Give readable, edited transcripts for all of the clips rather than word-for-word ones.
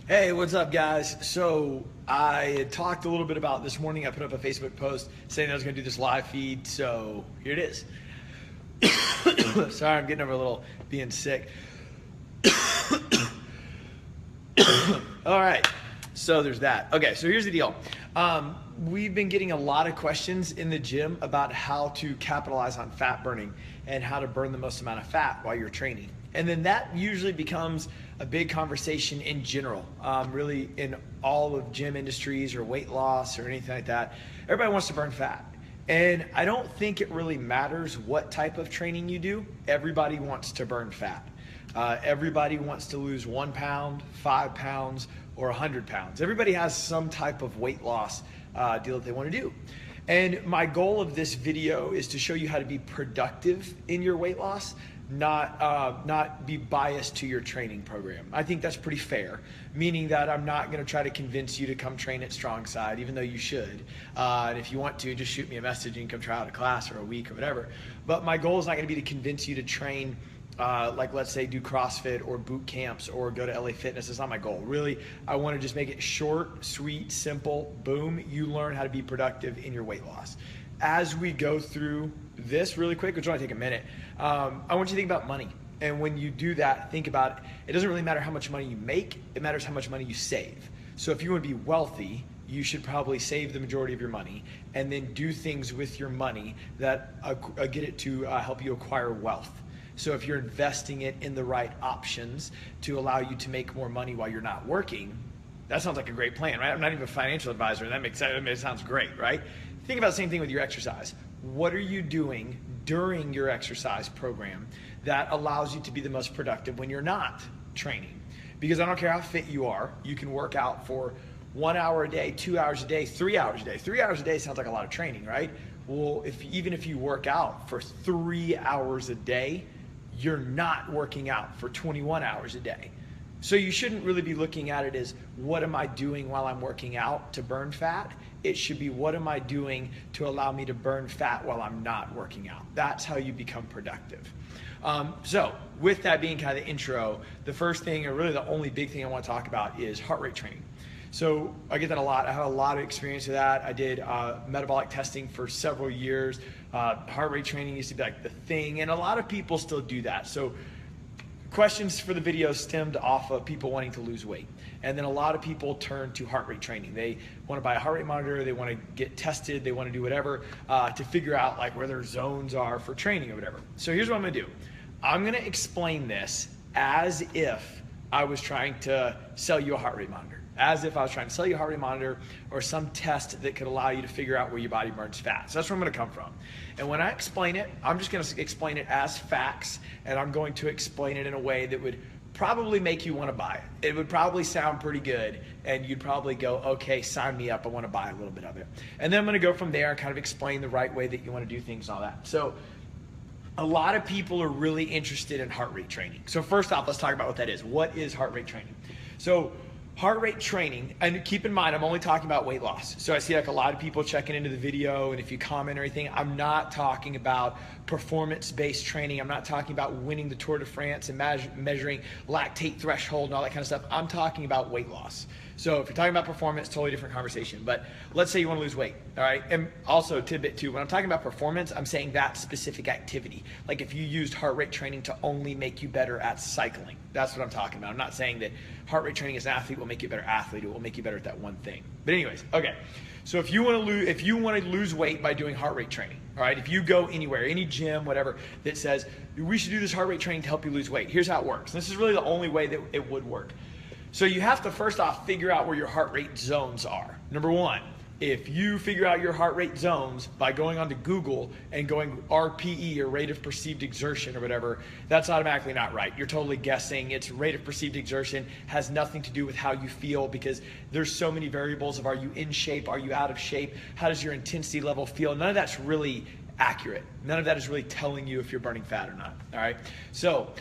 Hey, what's up, guys? So I had talked a little bit about this morning. I put up a Facebook post saying I was going to do this live feed. So here it is. Sorry, I'm getting over a little being sick. All right, so there's that. Okay, so here's the deal. We've been getting a lot of questions in the gym about how to capitalize on fat burning and how to burn the most amount of fat while you're training. And then that usually becomes a big conversation in general, really in all of gym industries or weight loss or anything like that. Everybody wants to burn fat. And I don't think it really matters what type of training you do. Everybody wants to burn fat. Everybody wants to lose 1 pound, 5 pounds, or 100 pounds. Everybody has some type of weight loss deal that they want to do. And my goal of this video is to show you how to be productive in your weight loss, not be biased to your training program. I think that's pretty fair, meaning that I'm not going to try to convince you to come train at Strong Side, even though you should. And if you want to, just shoot me a message and you can come try out a class or a week or whatever. But my goal is not going to be to convince you to train like, let's say, do CrossFit or boot camps or go to LA Fitness. It's not my goal. Really, I want to just make it short, sweet, simple, boom. You learn how to be productive in your weight loss. As we go through this really quick, which will only take a minute, I want you to think about money. And when you do that, think about it doesn't really matter how much money you make, it matters how much money you save. So if you want to be wealthy, you should probably save the majority of your money and then do things with your money that get it to help you acquire wealth. So if you're investing it in the right options to allow you to make more money while you're not working, that sounds like a great plan, right? I'm not even a financial advisor, and that makes sense. I mean, it sounds great, right? Think about the same thing with your exercise. What are you doing during your exercise program that allows you to be the most productive when you're not training? Because I don't care how fit you are, you can work out for 1 hour a day, 2 hours a day, 3 hours a day. 3 hours a day sounds like a lot of training, right? Well, even if you work out for 3 hours a day, you're not working out for 21 hours a day. So you shouldn't really be looking at it as, what am I doing while I'm working out to burn fat? It should be, what am I doing to allow me to burn fat while I'm not working out? That's how you become productive. So with that being kind of the intro, the first thing, or really the only big thing I want to talk about, is heart rate training. So I get that a lot. I have a lot of experience with that. I did metabolic testing for several years. Heart rate training used to be like the thing, and a lot of people still do that. So questions for the video stemmed off of people wanting to lose weight. And then a lot of people turn to heart rate training. They want to buy a heart rate monitor, they want to get tested, they want to do whatever to figure out like where their zones are for training or whatever. So here's what I'm going to do. I'm going to explain this as if I was trying to sell you a heart rate monitor. As if I was trying to sell you a heart rate monitor or some test that could allow you to figure out where your body burns fat. So that's where I'm going to come from. And when I explain it, I'm just going to explain it as facts, and I'm going to explain it in a way that would probably make you want to buy it. It would probably sound pretty good, and you'd probably go, okay, sign me up, I want to buy a little bit of it. And then I'm going to go from there and kind of explain the right way that you want to do things and all that. So a lot of people are really interested in heart rate training. So first off, let's talk about what that is. What is heart rate training? So heart rate training, and keep in mind, I'm only talking about weight loss. So I see like a lot of people checking into the video, and if you comment or anything, I'm not talking about performance-based training. I'm not talking about winning the Tour de France and measuring lactate threshold and all that kind of stuff. I'm talking about weight loss. So if you're talking about performance, totally different conversation. But let's say you want to lose weight, all right? And also, tidbit too, when I'm talking about performance, I'm saying that specific activity. Like if you used heart rate training to only make you better at cycling, that's what I'm talking about. I'm not saying that heart rate training as an athlete will make you a better athlete. It will make you better at that one thing. But anyways, okay. So if you want to lose weight by doing heart rate training, all right? If you go anywhere, any gym, whatever, that says we should do this heart rate training to help you lose weight, here's how it works. This is really the only way that it would work. So you have to first off figure out where your heart rate zones are. Number one, if you figure out your heart rate zones by going onto Google and going RPE, or rate of perceived exertion or whatever, that's automatically not right. You're totally guessing. It's rate of perceived exertion, has nothing to do with how you feel, because there's so many variables of, are you in shape, are you out of shape, how does your intensity level feel? None of that's really accurate. None of that is really telling you if you're burning fat or not, all right? So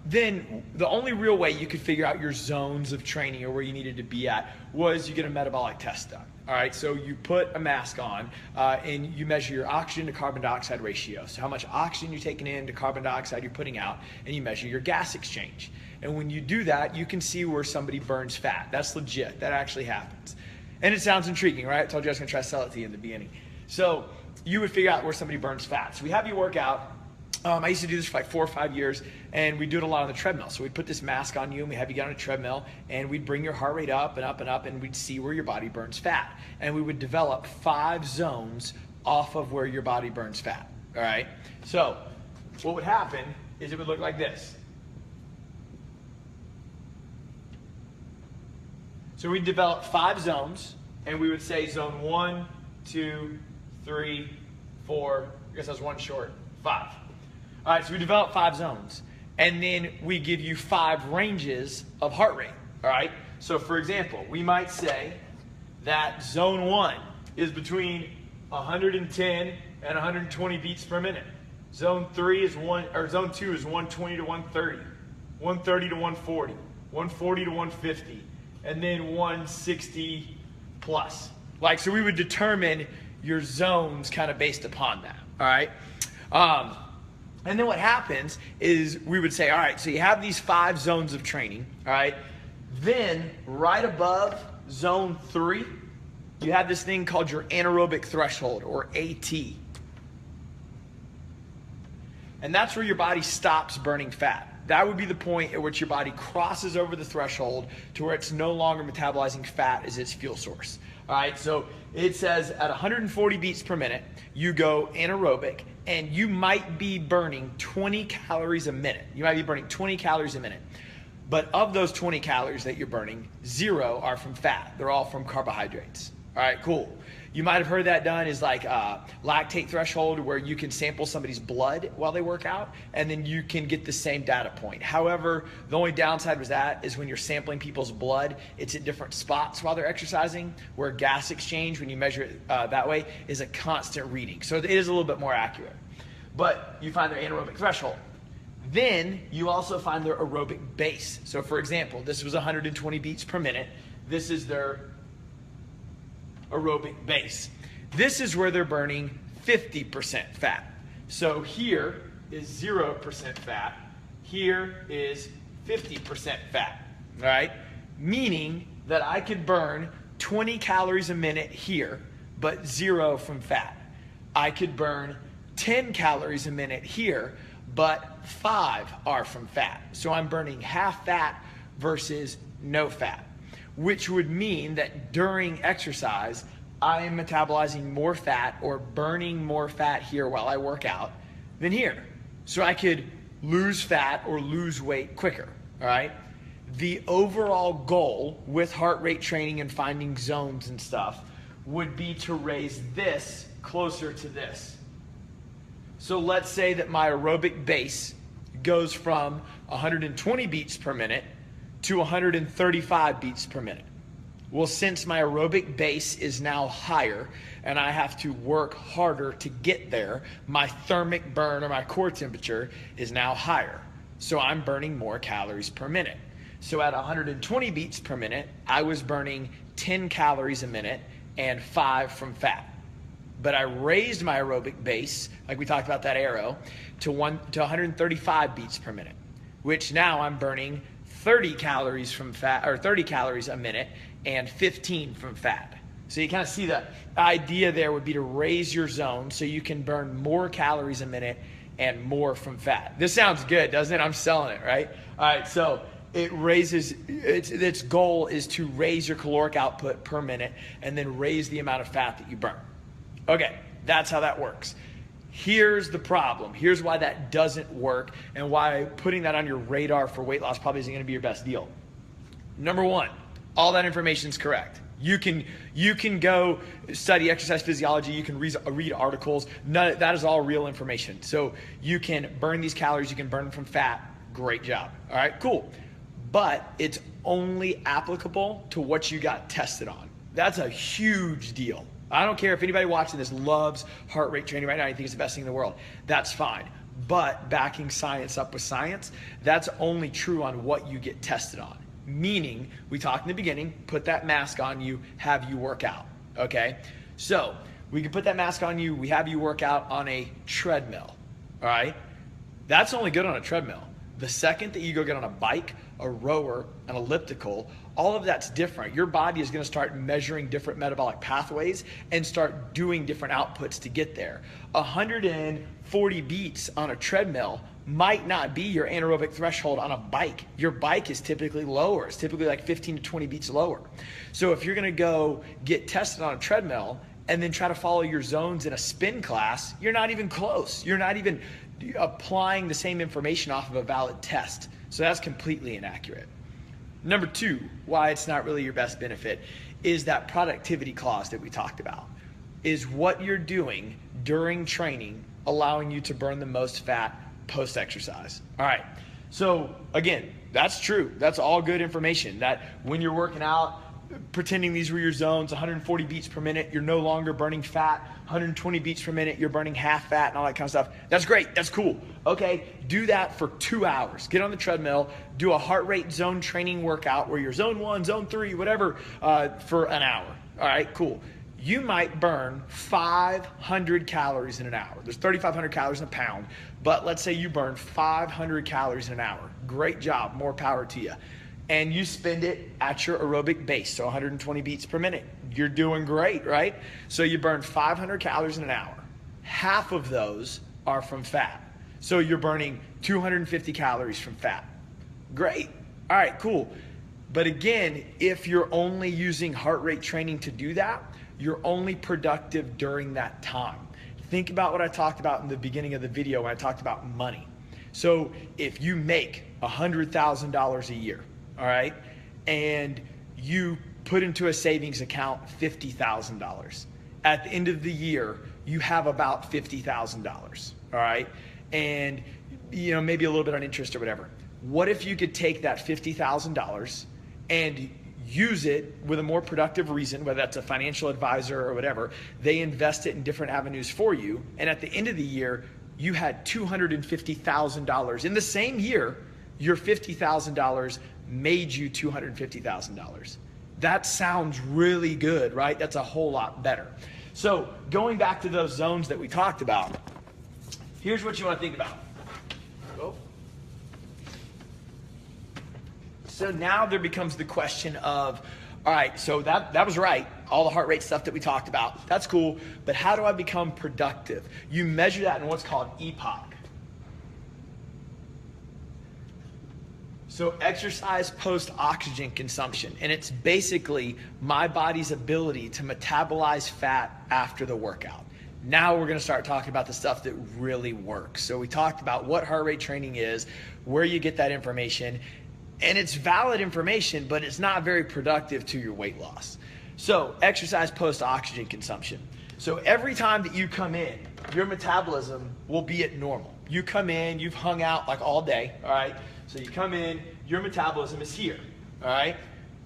then the only real way you could figure out your zones of training or where you needed to be at was you get a metabolic test done. All right, so you put a mask on and you measure your oxygen to carbon dioxide ratio. So how much oxygen you're taking in to carbon dioxide you're putting out, and you measure your gas exchange. And when you do that, you can see where somebody burns fat. That's legit. That actually happens. And it sounds intriguing, right? I told you I was going to try to sell it to you in the beginning. So you would figure out where somebody burns fat. So we have you work out. I used to do this for like 4 or 5 years, and we do it a lot on the treadmill. So we'd put this mask on you, and we have you get on a treadmill, and we'd bring your heart rate up and up and up, and we'd see where your body burns fat. And we would develop 5 zones off of where your body burns fat, all right? So what would happen is it would look like this. So we'd develop 5 zones, and we would say zone 1, 2, 3, 4, I guess I was 1 short, 5. All right, so we develop 5 zones, and then we give you 5 ranges of heart rate, all right? So for example, we might say that zone 1 is between 110 and 120 beats per minute. Zone 2 is 120 to 130, 130 to 140, 140 to 150, and then 160 plus. Like, so we would determine your zones kind of based upon that, all right? And then what happens is we would say, all right, so you have these 5 zones of training, all right? Then right above zone 3, you have this thing called your anaerobic threshold, or AT. And that's where your body stops burning fat. That would be the point at which your body crosses over the threshold to where it's no longer metabolizing fat as its fuel source. All right, so it says at 140 beats per minute, you go anaerobic, and you might be burning 20 calories a minute. You might be burning 20 calories a minute. But of those 20 calories that you're burning, 0 are from fat. They're all from carbohydrates. All right, cool. You might have heard that done is like a lactate threshold, where you can sample somebody's blood while they work out, and then you can get the same data point. However, the only downside with that is when you're sampling people's blood, it's at different spots while they're exercising, where gas exchange, when you measure it that way, is a constant reading. So it is a little bit more accurate. But you find their anaerobic threshold. Then you also find their aerobic base. So for example, this was 120 beats per minute. This is their aerobic base. This is where they're burning 50% fat. So here is 0% fat. Here is 50% fat, all right? Meaning that I could burn 20 calories a minute here, but 0 from fat. I could burn 10 calories a minute here, but 5 are from fat. So I'm burning half fat versus no fat, which would mean that during exercise, I am metabolizing more fat or burning more fat here while I work out than here. So I could lose fat or lose weight quicker, all right? The overall goal with heart rate training and finding zones and stuff would be to raise this closer to this. So let's say that my aerobic base goes from 120 beats per minute to 135 beats per minute. Well, since my aerobic base is now higher and I have to work harder to get there, my thermic burn, or my core temperature, is now higher. So I'm burning more calories per minute. So at 120 beats per minute, I was burning 10 calories a minute and 5 from fat. But I raised my aerobic base, like we talked about that arrow, to 135 beats per minute, which now I'm burning 30 calories from fat, or 30 calories a minute, and 15 from fat. So you kind of see the idea there would be to raise your zone so you can burn more calories a minute and more from fat. This sounds good, doesn't it? I'm selling it, right? All right, so it raises, its goal is to raise your caloric output per minute and then raise the amount of fat that you burn. Okay, that's how that works. Here's the problem. Here's why that doesn't work, and why putting that on your radar for weight loss probably isn't going to be your best deal. Number one, all that information is correct. You can go study exercise physiology. You can read articles. That is all real information. So you can burn these calories. You can burn them from fat. Great job. All right, cool. But it's only applicable to what you got tested on. That's a huge deal. I don't care if anybody watching this loves heart rate training right now. I think it's the best thing in the world. That's fine. But backing science up with science, that's only true on what you get tested on. Meaning, we talked in the beginning, put that mask on you, have you work out, okay? So we can put that mask on you, we have you work out on a treadmill, all right? That's only good on a treadmill. The second that you go get on a bike, a rower, an elliptical, all of that's different. Your body is going to start measuring different metabolic pathways and start doing different outputs to get there. 140 beats on a treadmill might not be your anaerobic threshold on a bike. Your bike is typically lower. It's typically like 15 to 20 beats lower. So if you're going to go get tested on a treadmill and then try to follow your zones in a spin class, you're not even close. You're not even applying the same information off of a valid test. So that's completely inaccurate. Number two, why it's not really your best benefit is that productivity clause that we talked about. Is what you're doing during training allowing you to burn the most fat post-exercise? All right, so again, that's true. That's all good information, that when you're working out, pretending these were your zones, 140 beats per minute, you're no longer burning fat, 120 beats per minute, you're burning half fat and all that kind of stuff. That's great, that's cool. Okay, do that for 2 hours. Get on the treadmill, do a heart rate zone training workout where you're zone 1, zone 3, whatever, for an hour. All right, cool. You might burn 500 calories in an hour. There's 3,500 calories in a pound, but let's say you burn 500 calories in an hour. Great job, more power to you. And you spend it at your aerobic base, so 120 beats per minute. You're doing great, right? So you burn 500 calories in an hour. Half of those are from fat. So you're burning 250 calories from fat. Great. All right, cool. But again, if you're only using heart rate training to do that, you're only productive during that time. Think about what I talked about in the beginning of the video when I talked about money. So if you make $100,000 a year, all right, and you put into a savings account $50,000. At the end of the year, you have about $50,000, all right? And maybe a little bit on interest or whatever. What if you could take that $50,000 and use it with a more productive reason, whether that's a financial advisor or whatever, they invest it in different avenues for you, and at the end of the year, you had $250,000. In the same year, your $50,000 made you $250,000. That sounds really good, right? That's a whole lot better. So going back to those zones that we talked about, here's what you want to think about. So now there becomes the question of, all right, so that was right. All the heart rate stuff that we talked about, that's cool, but how do I become productive? You measure that in what's called EPOC. So exercise post-oxygen consumption, and it's basically my body's ability to metabolize fat after the workout. Now we're gonna start talking about the stuff that really works. So we talked about what heart rate training is, where you get that information, and it's valid information, but it's not very productive to your weight loss. So exercise post-oxygen consumption. So every time that you come in, your metabolism will be at normal. You come in, you've hung out like all day, all right? So you come in, your metabolism is here, all right?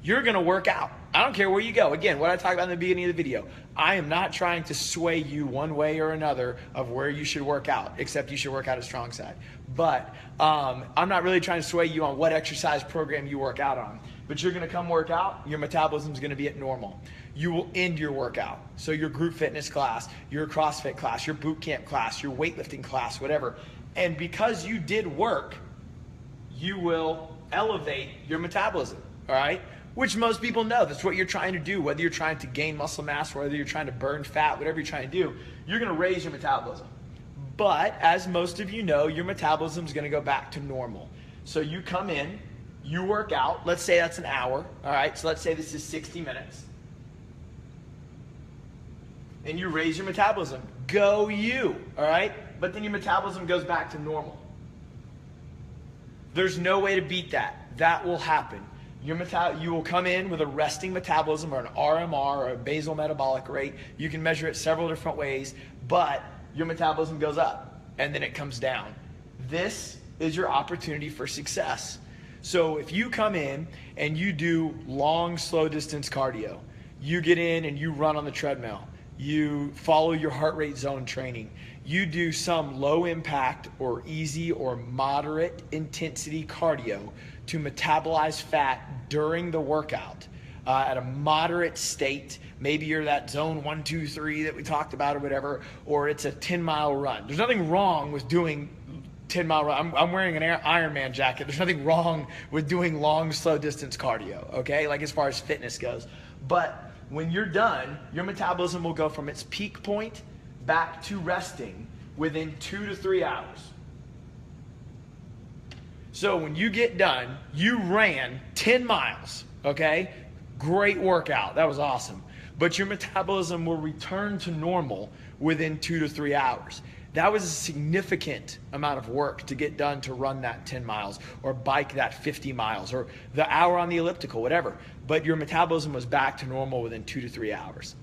You're gonna work out. I don't care where you go. Again, what I talked about in the beginning of the video, I am not trying to sway you one way or another of where you should work out, except you should work out at strong side. But I'm not really trying to sway you on what exercise program you work out on. But you're gonna come work out, your metabolism is gonna be at normal. You will end your workout. So your group fitness class, your CrossFit class, your boot camp class, your weightlifting class, whatever. And because you did work, you will elevate your metabolism, all right? Which most people know. That's what you're trying to do, whether you're trying to gain muscle mass, whether you're trying to burn fat, whatever you're trying to do, you're gonna raise your metabolism. But as most of you know, your metabolism is gonna go back to normal. So you come in, you work out, let's say that's an hour, all right? So let's say this is 60 minutes. And you raise your metabolism. Go you, all right? But then your metabolism goes back to normal. There's no way to beat that. That will happen. You will come in with a resting metabolism or an RMR or a basal metabolic rate. You can measure it several different ways, but your metabolism goes up and then it comes down. This is your opportunity for success. So if you come in and you do long, slow distance cardio, you get in and you run on the treadmill, you follow your heart rate zone training, you do some low impact or easy or moderate intensity cardio to metabolize fat during the workout at a moderate state. Maybe you're that zone 1, 2, 3 that we talked about or whatever, or it's a 10-mile run. There's nothing wrong with doing 10-mile run. I'm wearing an Ironman jacket. There's nothing wrong with doing long, slow distance cardio, okay? Like as far as fitness goes. But when you're done, your metabolism will go from its peak point back to resting within 2 to 3 hours. So when you get done, you ran 10 miles, okay? Great workout. That was awesome. But your metabolism will return to normal within 2 to 3 hours. That was a significant amount of work to get done to run that 10 miles or bike that 50 miles or the hour on the elliptical, whatever. But your metabolism was back to normal within 2 to 3 hours.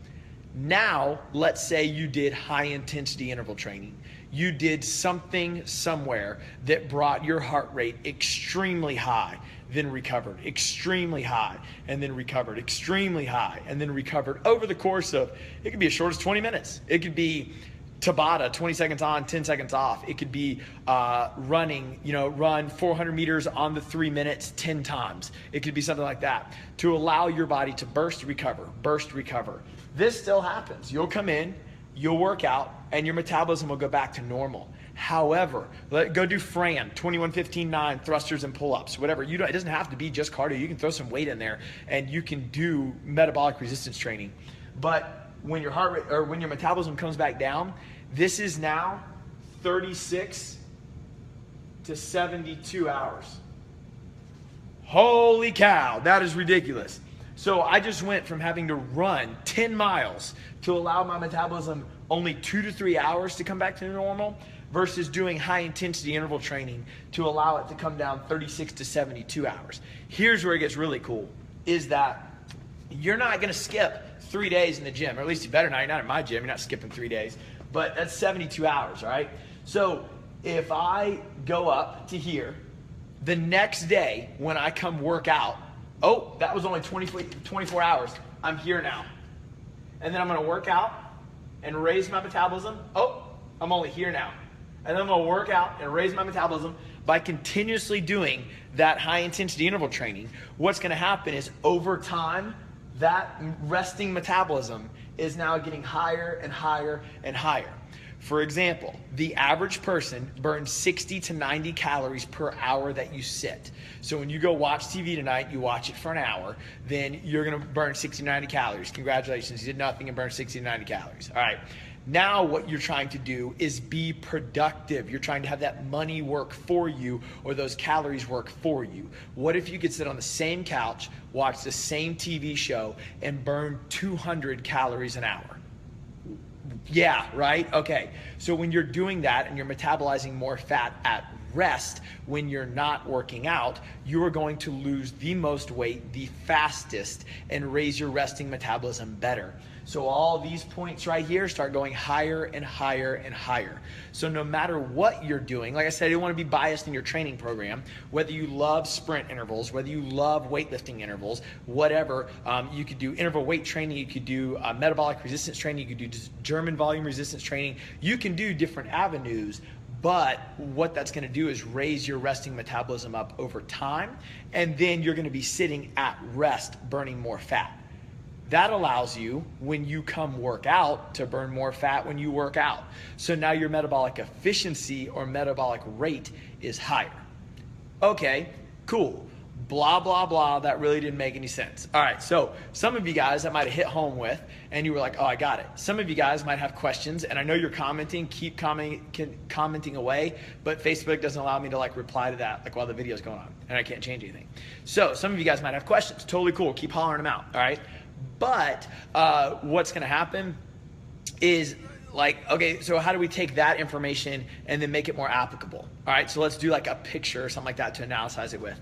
Now, let's say you did high intensity interval training. You did something somewhere that brought your heart rate extremely high, then recovered, extremely high, and then recovered, extremely high, and then recovered over the course of, it could be as short as 20 minutes. It could be Tabata, 20 seconds on, 10 seconds off. It could be running, run 400 meters on the 3 minutes 10 times. It could be something like that to allow your body to burst, recover, burst, recover. This still happens. You'll come in, you'll work out, and your metabolism will go back to normal. However, go do Fran, 21-15-9, thrusters and pull-ups, whatever. It doesn't have to be just cardio. You can throw some weight in there, and you can do metabolic resistance training. But when your heart rate or when your metabolism comes back down, this is now 36 to 72 hours. Holy cow, that is ridiculous. So I just went from having to run 10 miles to allow my metabolism only 2 to 3 hours to come back to normal versus doing high intensity interval training to allow it to come down 36 to 72 hours. Here's where it gets really cool, is that you're not gonna skip 3 days in the gym, or at least you better not. You're not in my gym, you're not skipping 3 days, but that's 72 hours, all right? So if I go up to here, the next day when I come work out, oh, that was only 24 hours, I'm here now. And then I'm gonna work out and raise my metabolism, oh, I'm only here now. And then I'm gonna work out and raise my metabolism by continuously doing that high intensity interval training. What's gonna happen is over time, that resting metabolism is now getting higher and higher and higher. For example, the average person burns 60 to 90 calories per hour that you sit. So when you go watch TV tonight, you watch it for an hour, then you're gonna burn 60 to 90 calories. Congratulations, you did nothing and burned 60 to 90 calories. All right. Now what you're trying to do is be productive. You're trying to have that money work for you or those calories work for you. What if you could sit on the same couch, watch the same TV show, and burn 200 calories an hour? Yeah, right? Okay. So when you're doing that and you're metabolizing more fat at rest, when you're not working out, you are going to lose the most weight the fastest and raise your resting metabolism better. So all these points right here start going higher and higher and higher. So no matter what you're doing, like I said, I didn't want to be biased in your training program, whether you love sprint intervals, whether you love weightlifting intervals, whatever, you could do interval weight training, you could do metabolic resistance training, you could do German volume resistance training, you can do different avenues. But what that's going to do is raise your resting metabolism up over time, and then you're going to be sitting at rest, burning more fat. That allows you, when you come work out, to burn more fat when you work out. So now your metabolic efficiency or metabolic rate is higher. Okay, cool. Blah, blah, blah. That really didn't make any sense. All right, so some of you guys that might have hit home with, and you were like, oh, I got it. Some of you guys might have questions, and I know you're commenting. Keep commenting away, but Facebook doesn't allow me to reply to that while the video's going on, and I can't change anything. So some of you guys might have questions. Totally cool. Keep hollering them out, all right? But what's going to happen is okay, so how do we take that information and then make it more applicable? All right, so let's do a picture or something like that to analyze it with.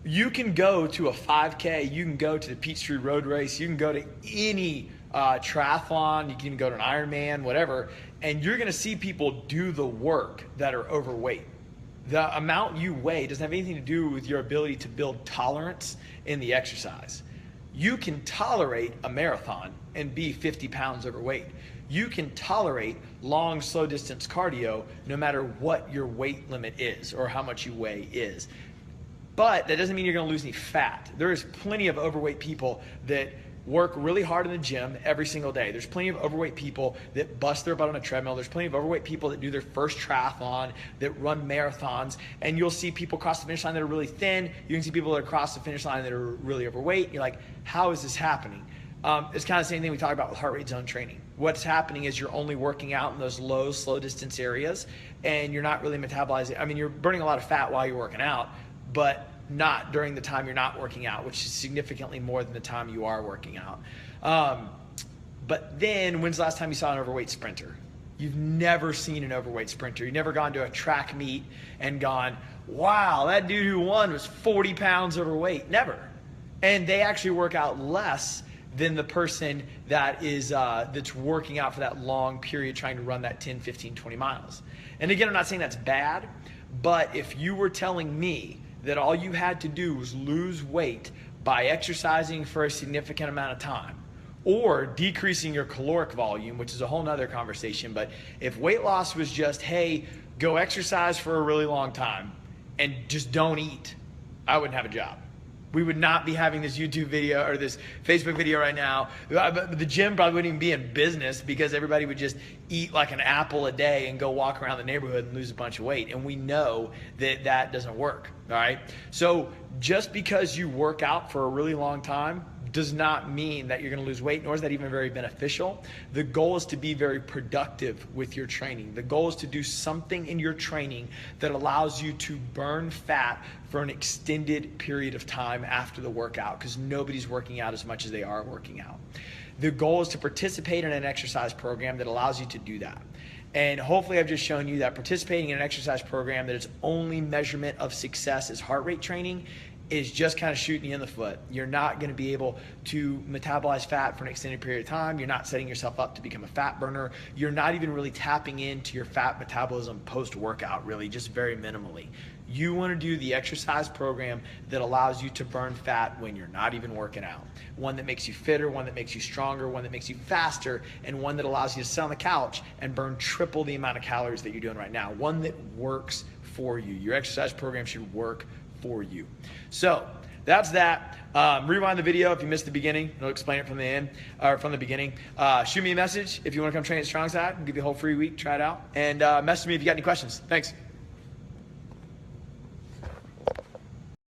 You can go to a 5K, you can go to the Peachtree Road Race, you can go to any triathlon, you can even go to an Ironman, whatever, and you're going to see people do the work that are overweight. The amount you weigh doesn't have anything to do with your ability to build tolerance in the exercise. You can tolerate a marathon and be 50 pounds overweight. You can tolerate long, slow distance cardio no matter what your weight limit is or how much you weigh is. But that doesn't mean you're going to lose any fat. There is plenty of overweight people that work really hard in the gym every single day. There's plenty of overweight people that bust their butt on a treadmill. There's plenty of overweight people that do their first triathlon, that run marathons, and you'll see people cross the finish line that are really thin. You can see people that cross the finish line that are really overweight. You're like, how is this happening? It's kind of the same thing we talk about with heart rate zone training. What's happening is you're only working out in those low, slow distance areas, and you're not really metabolizing. I mean, you're burning a lot of fat while you're working out, but not during the time you're not working out, which is significantly more than the time you are working out. But then, when's the last time you saw an overweight sprinter? You've never seen an overweight sprinter. You've never gone to a track meet and gone, wow, that dude who won was 40 pounds overweight. Never. And they actually work out less than the person that is that's working out for that long period trying to run that 10, 15, 20 miles. And again, I'm not saying that's bad, but if you were telling me that all you had to do was lose weight by exercising for a significant amount of time or decreasing your caloric volume, which is a whole nother conversation, but if weight loss was just, hey, go exercise for a really long time and just don't eat, I wouldn't have a job. We would not be having this YouTube video or this Facebook video right now. The gym probably wouldn't even be in business because everybody would just eat like an apple a day and go walk around the neighborhood and lose a bunch of weight. And we know that that doesn't work, all right? So just because you work out for a really long time does not mean that you're going to lose weight, nor is that even very beneficial. The goal is to be very productive with your training. The goal is to do something in your training that allows you to burn fat for an extended period of time after the workout, because nobody's working out as much as they are working out. The goal is to participate in an exercise program that allows you to do that. And hopefully I've just shown you that participating in an exercise program that its only measurement of success is heart rate training is just kind of shooting you in the foot. You're not going to be able to metabolize fat for an extended period of time. You're not setting yourself up to become a fat burner. You're not even really tapping into your fat metabolism post-workout, really, just very minimally. You want to do the exercise program that allows you to burn fat when you're not even working out. One that makes you fitter, one that makes you stronger, one that makes you faster, and one that allows you to sit on the couch and burn triple the amount of calories that you're doing right now. One that works for you. Your exercise program should work for you. So that's that. Rewind the video if you missed the beginning. It'll explain it from the end or from the beginning. Shoot me a message if you want to come train at Strong Side. I'll give you a whole free week. Try it out. And message me if you got any questions. Thanks.